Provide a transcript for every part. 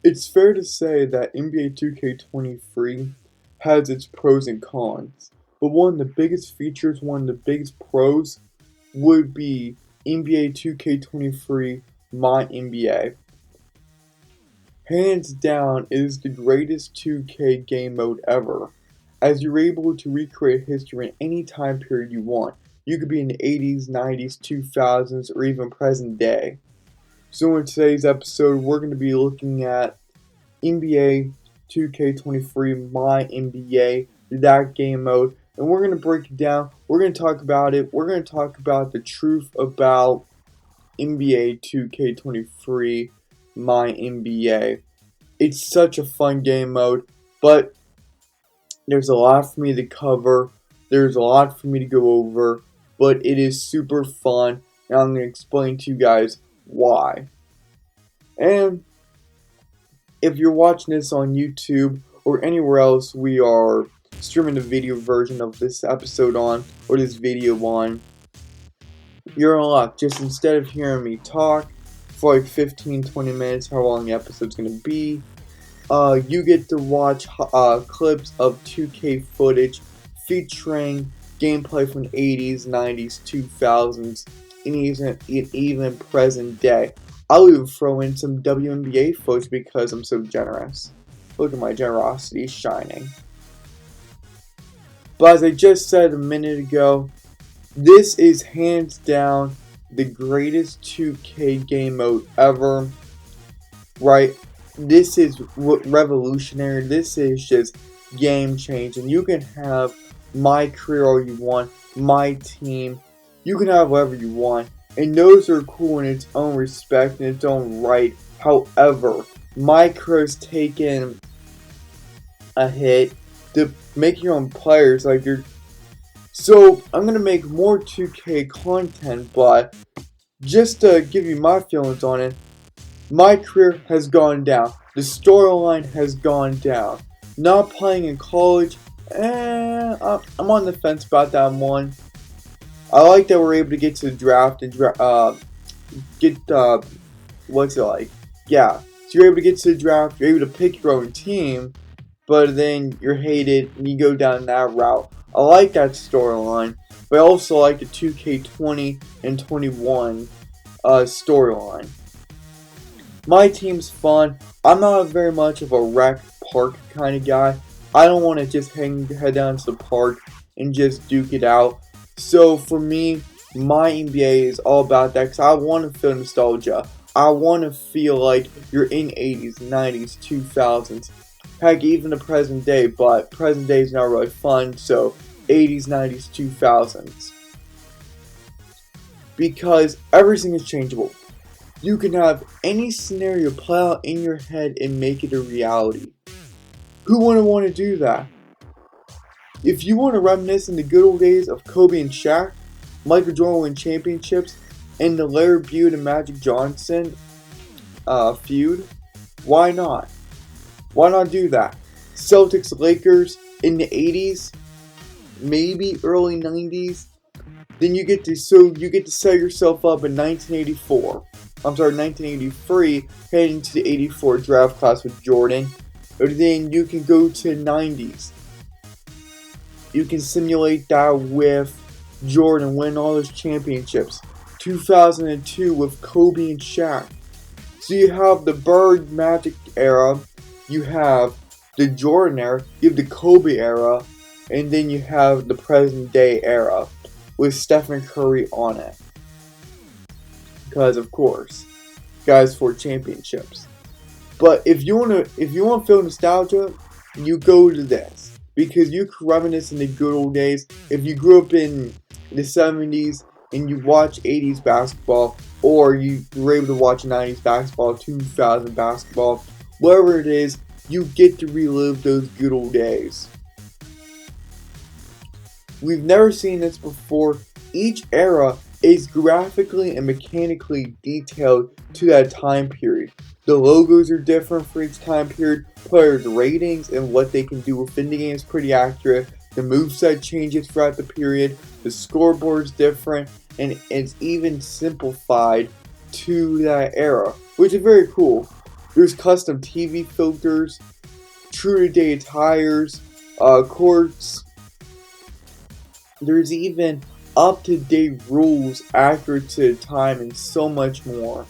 It's fair to say that NBA 2K23 has its pros and cons, but one of the biggest features, one of the biggest pros would be NBA 2K23 MyNBA. Hands down, it is the greatest 2K game mode ever, as you're able to recreate history in any time period you want. You could be in the 80s, 90s, 2000s, or even present day. So in today's episode, we're going to be looking at NBA 2K23 MyNBA, that game mode, and we're going to break it down. We're going to talk about it. We're going to talk about the truth about NBA 2K23 MyNBA. It's such a fun game mode, but there's a lot for me to cover. There's a lot for me to go over, but it is super fun, and I'm going to explain to you guys why. And if you're watching this on YouTube or anywhere else we are streaming the video version of this episode on, or this video on, you're in luck. Just instead of hearing me talk for like 15-20 minutes, how long the episode's going to be, you get to watch clips of 2K footage featuring gameplay from the 80s, 90s, 2000s, and even present day. I'll even throw in some WNBA footage because I'm so generous. Look at my generosity shining. But as I just said a minute ago, this is hands down the greatest 2K game mode ever. Right? This is revolutionary. This is just game changing. You can have my career all you want, my team. You can have whatever you want. And those are cool in its own respect, in its own right. However, my career's taken a hit to make your own players. So I'm gonna make more 2K content, but just to give you my feelings on it, my career has gone down. The storyline has gone down. Not playing in college, I'm on the fence about that one. I like that we're able to get to the draft and what's it like? Yeah, so you're able to get to the draft, you're able to pick your own team, but then you're hated and you go down that route. I like that storyline, but I also like the 2K20 and 21 storyline. My team's fun. I'm not very much of a rec park kind of guy. I don't want to just head down to the park and just duke it out. So for me, my NBA is all about that because I want to feel nostalgia. I want to feel like you're in 80s, 90s, 2000s. Heck, even the present day, but present day is not really fun, so 80s, 90s, 2000s. Because everything is changeable. You can have any scenario play out in your head and make it a reality. Who wouldn't want to do that? If you want to reminisce in the good old days of Kobe and Shaq, Michael Jordan winning championships, and the Larry Bird and Magic Johnson feud, why not? Why not do that? Celtics Lakers in the 80s, maybe early 90s. Then you get to set yourself up in 1983, heading to the 84 draft class with Jordan. Or then you can go to the 90s. You can simulate that with Jordan winning all those championships. 2002 with Kobe and Shaq. So you have the Bird Magic era, you have the Jordan era, you have the Kobe era, and then you have the present day era with Stephen Curry on it. Because of course, guys, for championships. But if you want to feel nostalgia, you go to this. Because you can reminisce in the good old days. If you grew up in the 70s and you watch 80s basketball, or you were able to watch 90s basketball, 2000 basketball, whatever it is, you get to relive those good old days. We've never seen this before. Each era is graphically and mechanically detailed to that time period. The logos are different for each time period. Players' ratings and what they can do within the game is pretty accurate. The moveset changes throughout the period. The scoreboard's different. And it's even simplified to that era, which is very cool. There's custom TV filters, true-to-day attires, courts. There's even up-to-date rules accurate to time and so much more.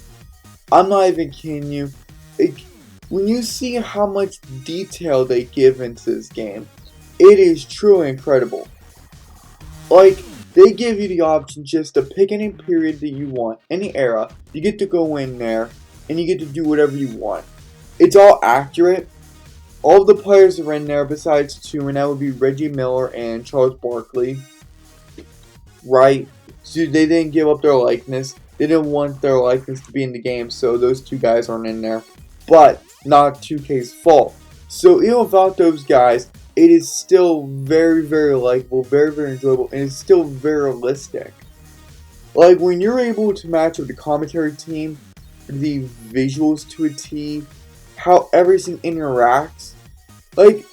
I'm not even kidding you. When you see how much detail they give into this game, it is truly incredible. Like, they give you the option just to pick any period that you want, any era. You get to go in there, and you get to do whatever you want. It's all accurate. All of the players are in there besides two, and that would be Reggie Miller and Charles Barkley. Right? So they didn't give up their likeness. They didn't want their likeness to be in the game, so those two guys aren't in there. But not 2K's fault. So even without those guys, it is still very, very likable, very, very enjoyable, and it's still very realistic. Like, when you're able to match with the commentary team, the visuals to a T, how everything interacts. Like,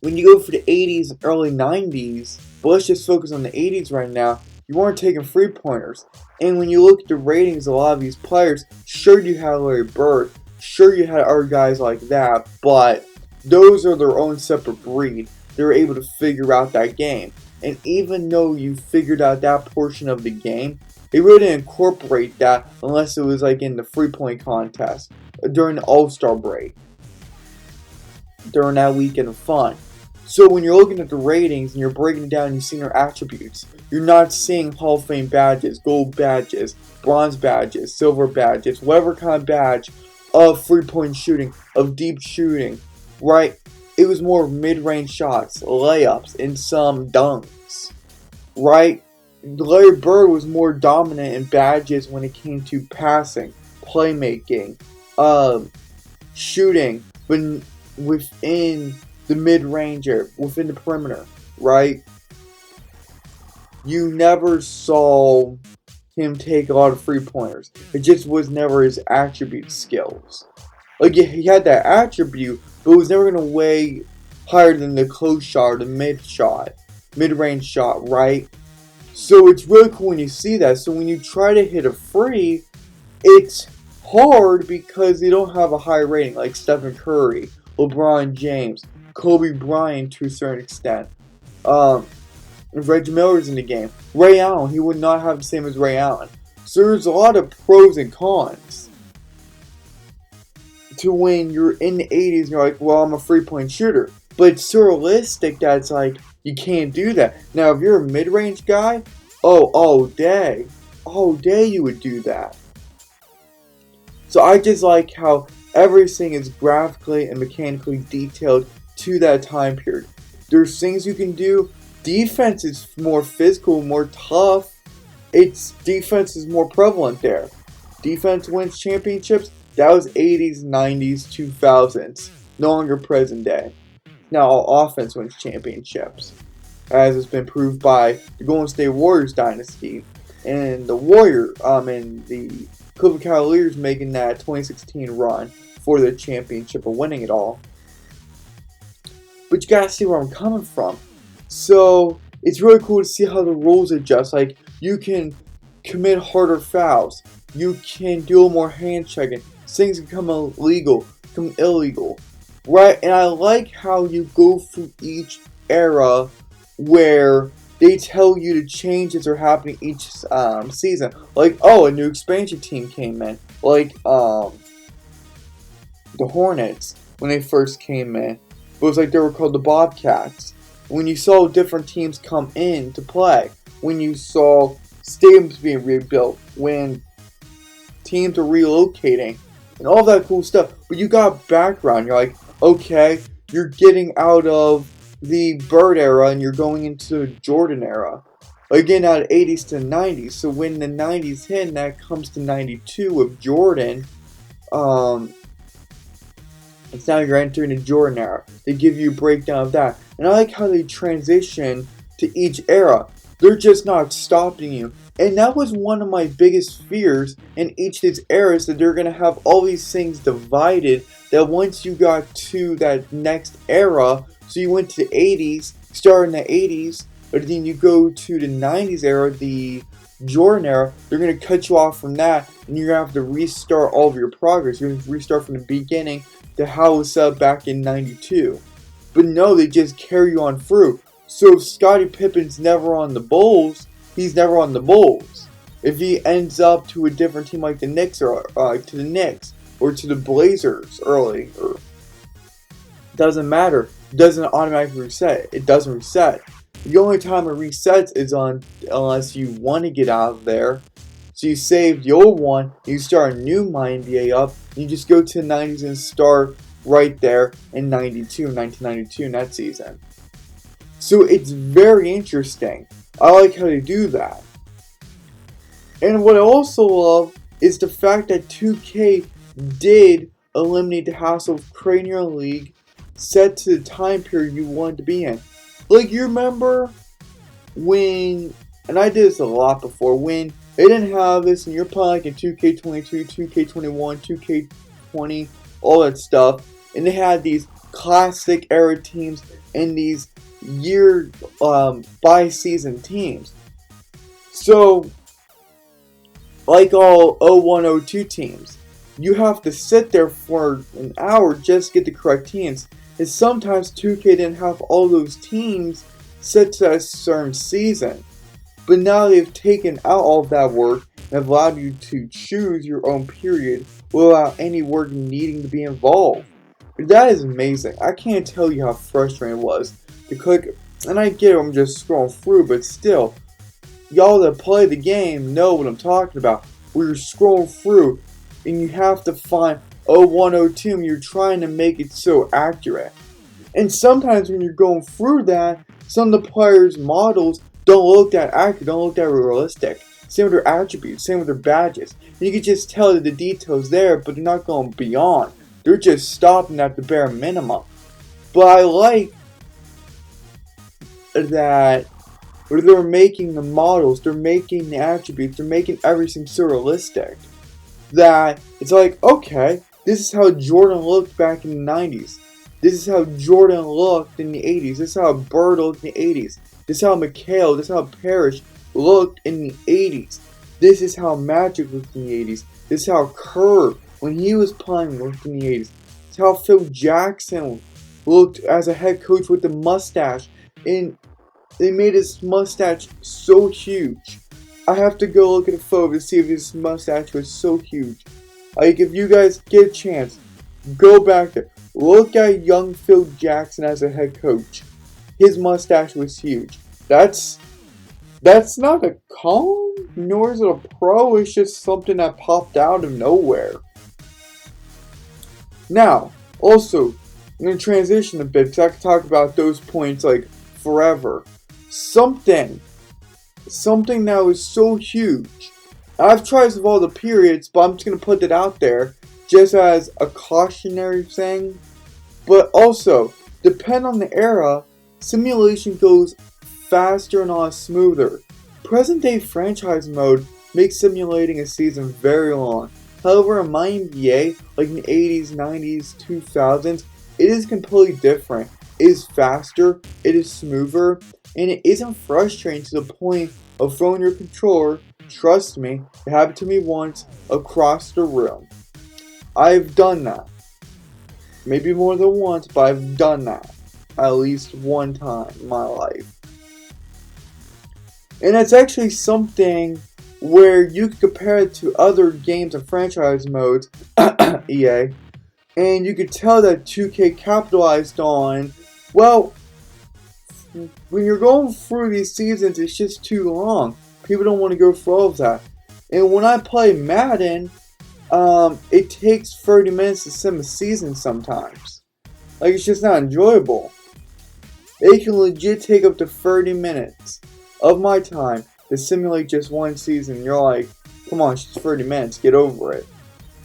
when you go for the 80s and early 90s, but let's just focus on the 80s right now, you weren't taking three-pointers. And when you look at the ratings of a lot of these players, sure you had Larry Bird, sure you had other guys like that, but those are their own separate breed. They were able to figure out that game. And even though you figured out that portion of the game, they really didn't incorporate that unless it was like in the three-point contest, during the All-Star break, during that weekend of fun. So when you're looking at the ratings and you're breaking it down and you're seeing their attributes, you're not seeing Hall of Fame badges, gold badges, bronze badges, silver badges, whatever kind of badge of three-point shooting, of deep shooting, right? It was more mid-range shots, layups, and some dunks, right? Larry Bird was more dominant in badges when it came to passing, playmaking, shooting, but within the mid-range area, within the perimeter, right? You never saw him take a lot of three-pointers. It just was never his attribute skills. Like, he had that attribute, but it was never going to weigh higher than the close shot or the mid-range shot, right? So it's really cool when you see that. So when you try to hit a free, it's hard because they don't have a high rating, like Stephen Curry, LeBron James, Kobe Bryant to a certain extent. Reggie Miller's in the game. Ray Allen, he would not have the same as Ray Allen. So there's a lot of pros and cons to when you're in the 80s and you're like, well, I'm a three-point shooter. But it's so realistic that it's like, you can't do that. Now, if you're a mid-range guy, all day you would do that. So I just like how everything is graphically and mechanically detailed to that time period. There's things you can do. Defense is more physical, more tough. Defense is more prevalent there. Defense wins championships. That was 80s, 90s, 2000s. No longer present day. Now all offense wins championships, as has been proved by the Golden State Warriors dynasty and the Cleveland Cavaliers making that 2016 run for the championship and winning it all. But you gotta see where I'm coming from. So it's really cool to see how the rules adjust. Like, you can commit harder fouls. You can do more hand checking. Things become illegal, become illegal. Right? And I like how you go through each era where they tell you the changes are happening each season. Like, a new expansion team came in. Like, the Hornets, when they first came in. It was like they were called the Bobcats. When you saw different teams come in to play. When you saw stadiums being rebuilt. When teams are relocating. And all that cool stuff. But you got background. You're like, okay, you're getting out of the Bird era and you're going into the Jordan era. Again, out of 80s to 90s. So when the 90s hit, and that comes to 92 with Jordan, it's now you're entering the Jordan era. They give you a breakdown of that. And I like how they transition to each era. They're just not stopping you. And that was one of my biggest fears in each of these eras, that they're going to have all these things divided, that once you got to that next era, so you went to the 80s, started in the 80s, but then you go to the 90s era, the Jordan era, they're going to cut you off from that, and you're going to have to restart all of your progress. You're going to restart from the beginning to how it was set up back in 92. But no, they just carry you on through. So if Scottie Pippen's never on the Bulls, he's never on the Bulls. If he ends up to a different team like the Knicks or to the Knicks or to the Blazers early, doesn't matter. It doesn't automatically reset. It doesn't reset. The only time it resets is unless you want to get out of there. So you save the old one, you start a new MyNBA up, and you just go to the 90s and start right there in 1992 in that season. So it's very interesting. I like how they do that. And what I also love is the fact that 2K did eliminate the hassle of creating your league set to the time period you wanted to be in. Like, you remember when, and I did this a lot before, when they didn't have this and you're playing like in 2K23, 2K21, 2K20, all that stuff, and they had these classic era teams and these year by season teams. So, like all 0102 teams, you have to sit there for an hour just to get the correct teams. And sometimes 2K didn't have all those teams set to a certain season. But now they've taken out all of that work and have allowed you to choose your own period without any work needing to be involved. That is amazing. I can't tell you how frustrating it was to click, and I get it, I'm just scrolling through, but still, y'all that play the game know what I'm talking about. Where you're scrolling through and you have to find 0102 and you're trying to make it so accurate. And sometimes when you're going through that, some of the players' models don't look that accurate, don't look that realistic. Same with their attributes, same with their badges. And you can just tell that the details there, but they're not going beyond. They're just stopping at the bare minimum. But I like that they're making the models, they're making the attributes, they're making everything so realistic that it's like, okay, this is how Jordan looked back in the 90s. This is how Jordan looked in the 80s. This is how Bird looked in the 80s. This is how McHale, this is how Parrish looked in the 80s. This is how Magic looked in the 80s. This is how Kerr, when he was playing, looked in the 80s. This is how Phil Jackson looked as a head coach with the mustache. And they made his mustache so huge. I have to go look at a photo to see if his mustache was so huge. Like, if you guys get a chance, go back there. Look at young Phil Jackson as a head coach. His mustache was huge. That's not a con, nor is it a pro. It's just something that popped out of nowhere. Now, also, I'm going to transition a bit because I could talk about those points like forever. Something that was so huge. I've tried this with all the periods, but I'm just going to put it out there just as a cautionary thing. But also, depending on the era, simulation goes faster and a lot smoother. Present day franchise mode makes simulating a season very long. However, in MyNBA, like in the 80s, 90s, 2000s, it is completely different. It is faster, it is smoother, and it isn't frustrating to the point of throwing your controller, trust me, it happened to me once, across the room. I've done that. Maybe more than once, but I've done that at least one time in my life. And it's actually something where you can compare it to other games and franchise modes, EA, and you could tell that 2K capitalized on, well, when you're going through these seasons, it's just too long. People don't want to go through all of that. And when I play Madden, it takes 30 minutes to sim a season sometimes. Like, it's just not enjoyable. It can legit take up to 30 minutes of my time to simulate just one season. You're like, come on, it's just 30 minutes, get over it.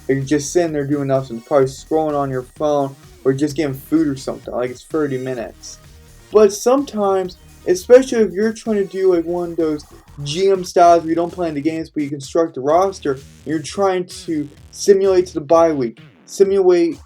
You're just sitting there doing nothing, probably scrolling on your phone or just getting food or something. Like, it's 30 minutes. But sometimes, especially if you're trying to do like one of those GM styles where you don't play in the games but you construct a roster, and you're trying to simulate to the bye week, simulate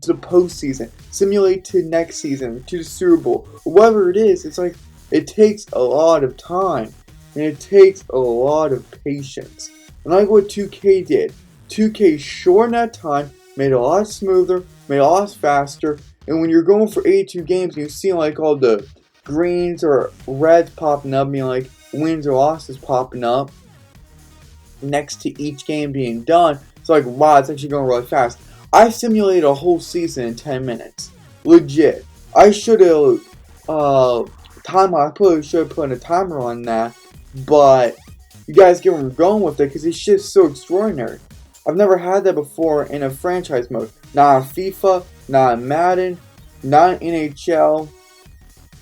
to the postseason, simulate to next season, to the Super Bowl, whatever it is, it's like it takes a lot of time. and it takes a lot of patience. And like what 2K did, 2K shortened that time, made it a lot smoother, made it a lot faster, and when you're going for 82 games and you see like all the greens or reds popping up, meaning like wins or losses popping up next to each game being done, it's like, wow, it's actually going really fast. I simulated a whole season in 10 minutes. Legit. I should have, I probably should have put a timer on that, but you guys get where I'm going with it because it's just so extraordinary. I've never had that before in a franchise mode. Not in FIFA, not in Madden, not in NHL,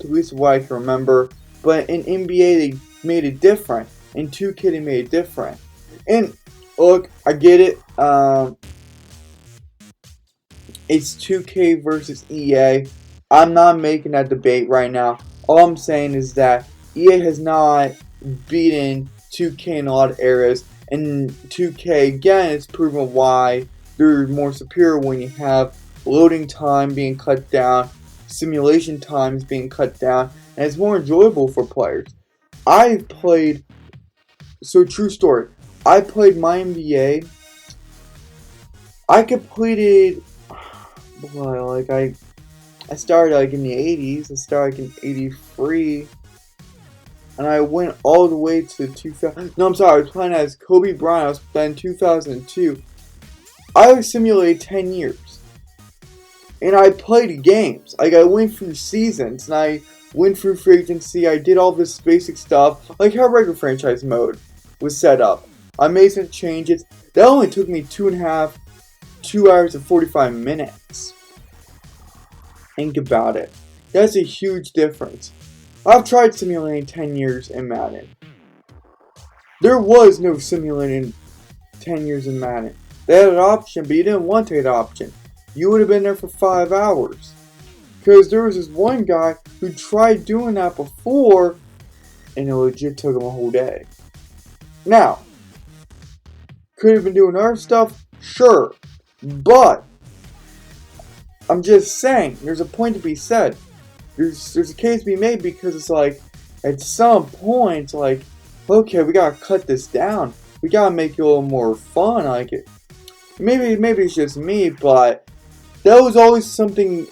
at least what I can remember. But in NBA, they made it different. In 2K, they made it different. And look, I get it. It's 2K versus EA. I'm not making that debate right now. All I'm saying is that EA has not beaten 2K in a lot of areas. And 2K, again, it's proven why they're more superior when you have loading time being cut down, simulation times being cut down, and it's more enjoyable for players. I've played, so true story, I played MyNBA. I completed, well, like I started like in the 80s, I started like in 83, and I went all the way to 2000, no I'm sorry, I was playing as Kobe Bryant, I was playing in 2002. I simulated 10 years, and I played games, like I went through seasons, and I went through free agency, I did all this basic stuff, like how regular franchise mode was set up. I made some changes, that only took me 2 hours and 45 minutes. Think about it. That's a huge difference. I've tried simulating 10 years in Madden. There was no simulating 10 years in Madden. They had an option, but you didn't want to take the option. You would have been there for 5 hours. Because there was this one guy who tried doing that before, and it legit took him a whole day. Now, could have been doing other stuff? Sure. But I'm just saying, there's a point to be said. There's a case to be made because it's like, at some point, it's like, okay, we gotta cut this down. We gotta make it a little more fun. Like it, maybe it's just me, but that was always something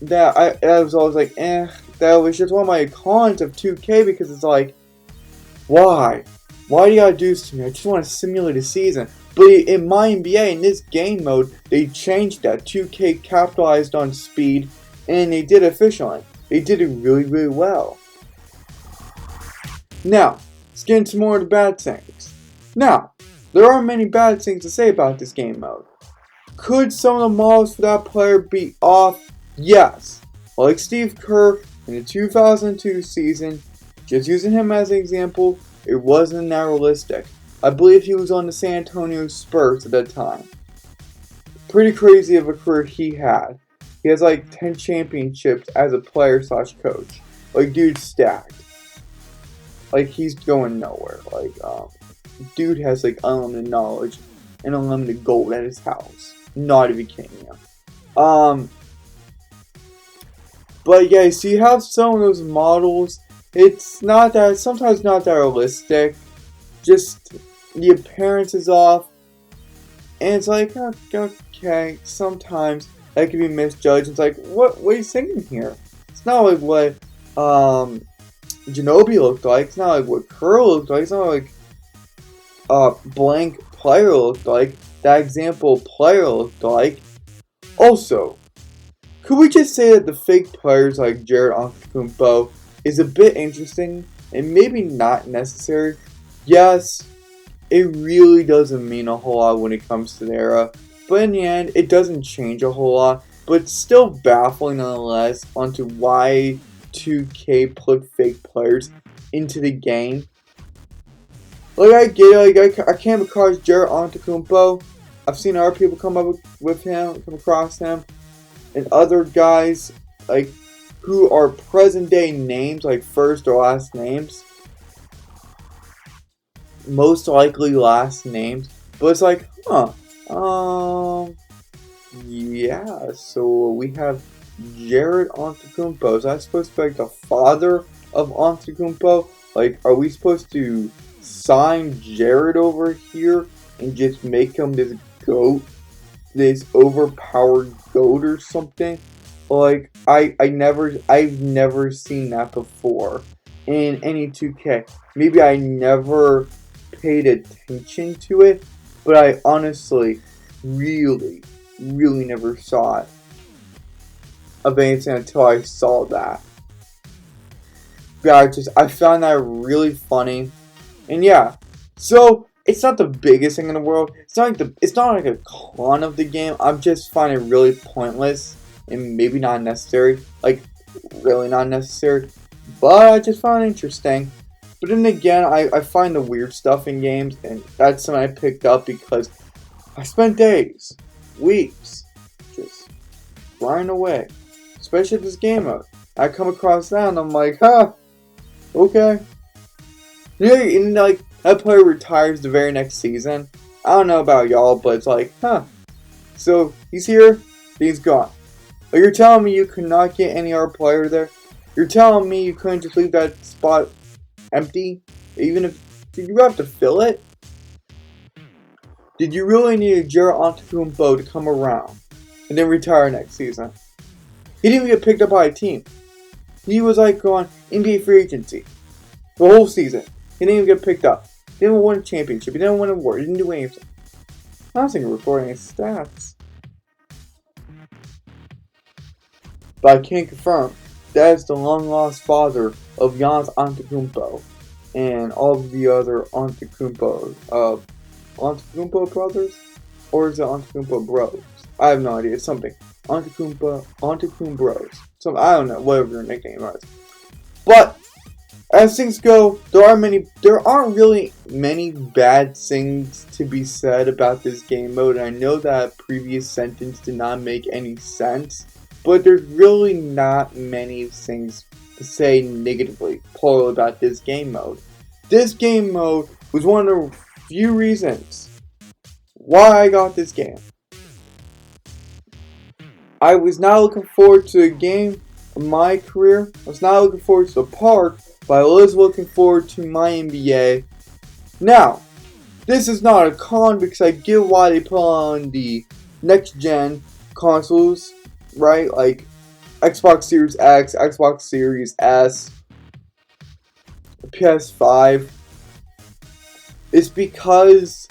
that I was always like, that was just one of my cons of 2K because it's like, why? Why do you gotta do this to me? I just want to simulate a season. But in MyNBA, in this game mode, they changed that. 2K capitalized on speed, and they did it efficiently. They did it really, really well. Now, let's get into more of the bad things. Now, there are many bad things to say about this game mode. Could some of the models for that player be off? Yes. Like Steve Kerr in the 2002 season, just using him as an example, it wasn't that realistic. I believe he was on the San Antonio Spurs at that time. Pretty crazy of a career he had. He has like 10 championships as a player / coach. Like, dude's stacked. Like, he's going nowhere. Like, dude has like unlimited knowledge and unlimited gold at his house. Not if you can't, But yeah, so you have some of those models. It's not that, sometimes not that realistic. Just the appearance is off, and it's like, okay, sometimes that can be misjudged. It's like, what are you thinking here? It's not like what Ginobili looked like. It's not like what Kerr looked like. It's not like blank player looked like. That example player looked like. Also, could we just say that the fake players like Jared Antetokounmpo is a bit interesting and maybe not necessary? Yes, it really doesn't mean a whole lot when it comes to the era, but in the end, it doesn't change a whole lot, but it's still baffling nonetheless onto why 2K put fake players into the game. Like, I get it, like, I came across Jared Antetokounmpo. I've seen other people come across him, and other guys, like, who are present day names, like first or last names. Most likely last names, but it's like, yeah, so we have Jared Antetokounmpo. Is that supposed to be like the father of Antetokounmpo? Like, are we supposed to sign Jared over here and just make him this goat, this overpowered goat or something? Like, I've never seen that before in any 2K. Maybe I never paid attention to it, but I honestly really never saw it of anything until I saw that. Yeah, I found that really funny. And yeah, so it's not the biggest thing in the world. It's not like a con of the game. I'm just finding it really pointless and maybe not necessary. Like, really not necessary. But I just found it interesting. But then again, I find the weird stuff in games, and that's something I picked up because I spent days, weeks, just flying away. Especially this game mode. I come across that and I'm like, huh, okay. Yeah, and like, that player retires the very next season. I don't know about y'all, but it's like, huh. So, he's here, he's gone. But you're telling me you could not get any other player there? You're telling me you couldn't just leave that spot empty? Even if, did you have to fill it? Did you really need a Jared Antetokounmpo to come around and then retire next season? He didn't even get picked up by a team. He was like on NBA free agency the whole season. He didn't even get picked up. He didn't win a championship. He didn't win an award. He didn't do anything. I was thinking recording his stats. But I can confirm that is the long lost father of Giannis Antetokounmpo and all of the other Antetokounmpo brothers? Or is it Antetokounmpo bros? I have no idea. It's something. Antetokounmpo bros. So I don't know, whatever their nickname is. But as things go, there aren't really many bad things to be said about this game mode. And I know that previous sentence did not make any sense, but there's really not many things to say negatively, poorly about this game mode. This game mode was one of the few reasons why I got this game. I was not looking forward to a game of my career. I was not looking forward to the park, but I was looking forward to MyNBA. Now, this is not a con because I get why they put on the next gen consoles, right? Like Xbox Series X, Xbox Series S, PS5. It's because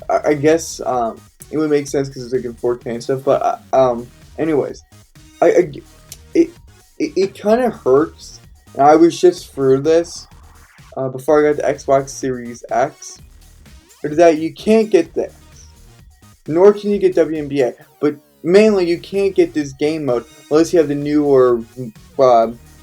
I guess it would make sense because it's like in 4K and stuff. But anyways, it kind of hurts. And I was just through this before I got the Xbox Series X. Or that you can't get this, nor can you get WNBA. But mainly, you can't get this game mode unless you have the newer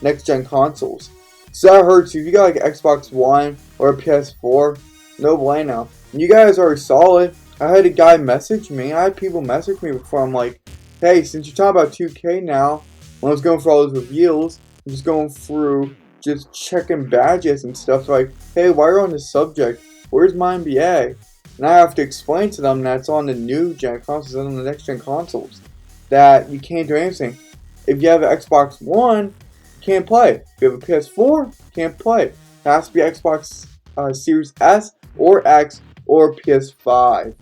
next gen consoles. So that hurts you. If you got like an Xbox One or a PS4, no bueno. You guys are solid. I had a guy message me. I had people message me before. I'm like, hey, since you're talking about 2K now, when I was going for all those reveals, I'm just going through, just checking badges and stuff. Like, hey, while you're on this subject, where's MyNBA? And I have to explain to them that it's on the new gen consoles and on the next gen consoles. That you can't do anything. If you have an Xbox One, you can't play. If you have a PS4, you can't play. It has to be Xbox Series S or X or PS5.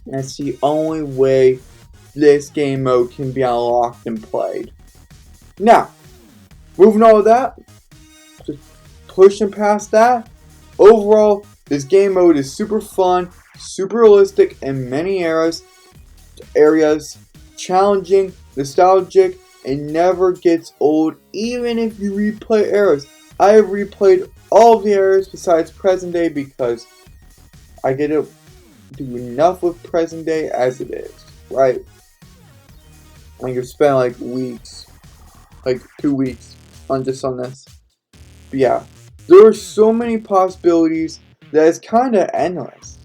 And that's the only way this game mode can be unlocked and played. Now, moving on to that, just pushing past that, overall, this game mode is super fun, super realistic in many areas, challenging, nostalgic, and never gets old even if you replay eras. I have replayed all of the eras besides present day because I get to do enough with present day as it is, right? I could spend like weeks, like 2 weeks on just on this. But yeah, there are so many possibilities that it's kind of endless.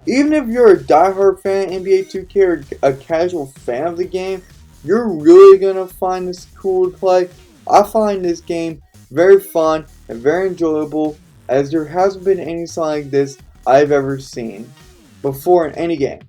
Even if you're a diehard fan of NBA 2K or a casual fan of the game, you're really going to find this cool to play. I find this game very fun and very enjoyable, as there hasn't been anything like this I've ever seen before in any game.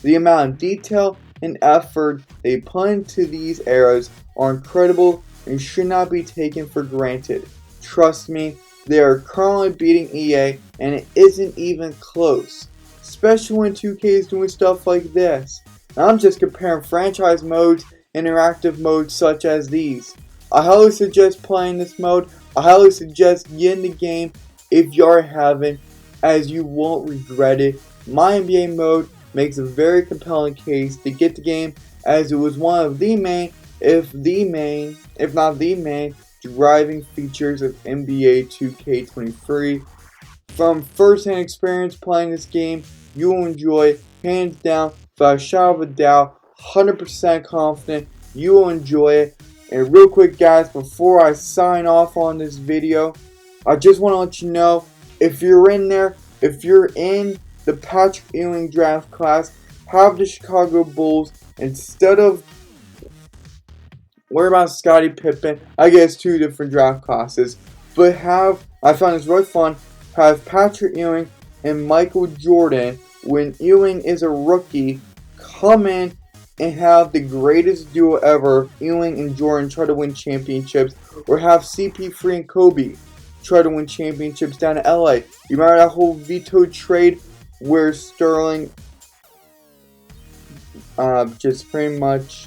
The amount of detail and effort they put into these eras are incredible and should not be taken for granted. Trust me, They are currently beating EA, and it isn't even close. Especially when 2K is doing stuff like this. And I'm just comparing franchise modes and interactive modes such as these. I highly suggest playing this mode. I highly suggest getting the game if you haven't, as you won't regret it. MyNBA mode makes a very compelling case to get the game, as it was one of the main, if not the main, driving features of NBA 2K23. From first-hand experience playing this game, you will enjoy it, hands down, without a shadow of a doubt, 100% confident you will enjoy it. And real quick guys, before I sign off on this video, I just want to let you know, if you're in there, if you're in the Patrick Ewing draft class, have the Chicago Bulls instead of worry about Scottie Pippen. I guess 2 different draft classes, but I found this really fun, have Patrick Ewing and Michael Jordan when Ewing is a rookie come in and have the greatest duo ever, Ewing and Jordan, try to win championships, or have CP3 and Kobe try to win championships down in LA. You remember that whole veto trade where Sterling just pretty much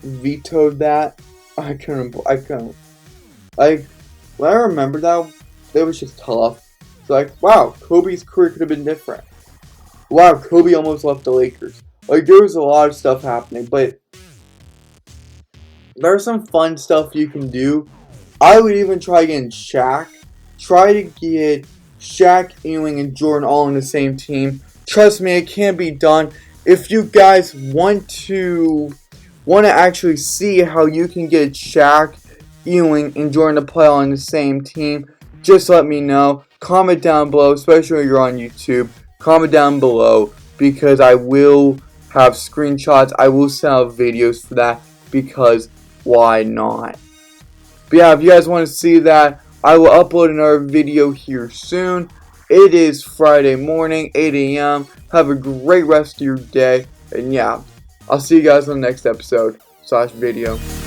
vetoed that? I couldn't, like, when I remember that, it was just tough. It's like, wow, Kobe's career could have been different. Wow, Kobe almost left the Lakers. Like, there was a lot of stuff happening, but there's some fun stuff you can do. I would even try getting Shaq. Try to get Shaq, Ewing, and Jordan all on the same team. Trust me, it can be done. If you guys want to actually see how you can get Shaq, Ewing, and Jordan to play on the same team, just let me know. Comment down below, especially if you're on YouTube. Comment down below, because I will have screenshots. I will send out videos for that, because why not? But yeah, if you guys want to see that, I will upload another video here soon. It is Friday morning, 8 a.m. Have a great rest of your day. And yeah, I'll see you guys on the next episode / video.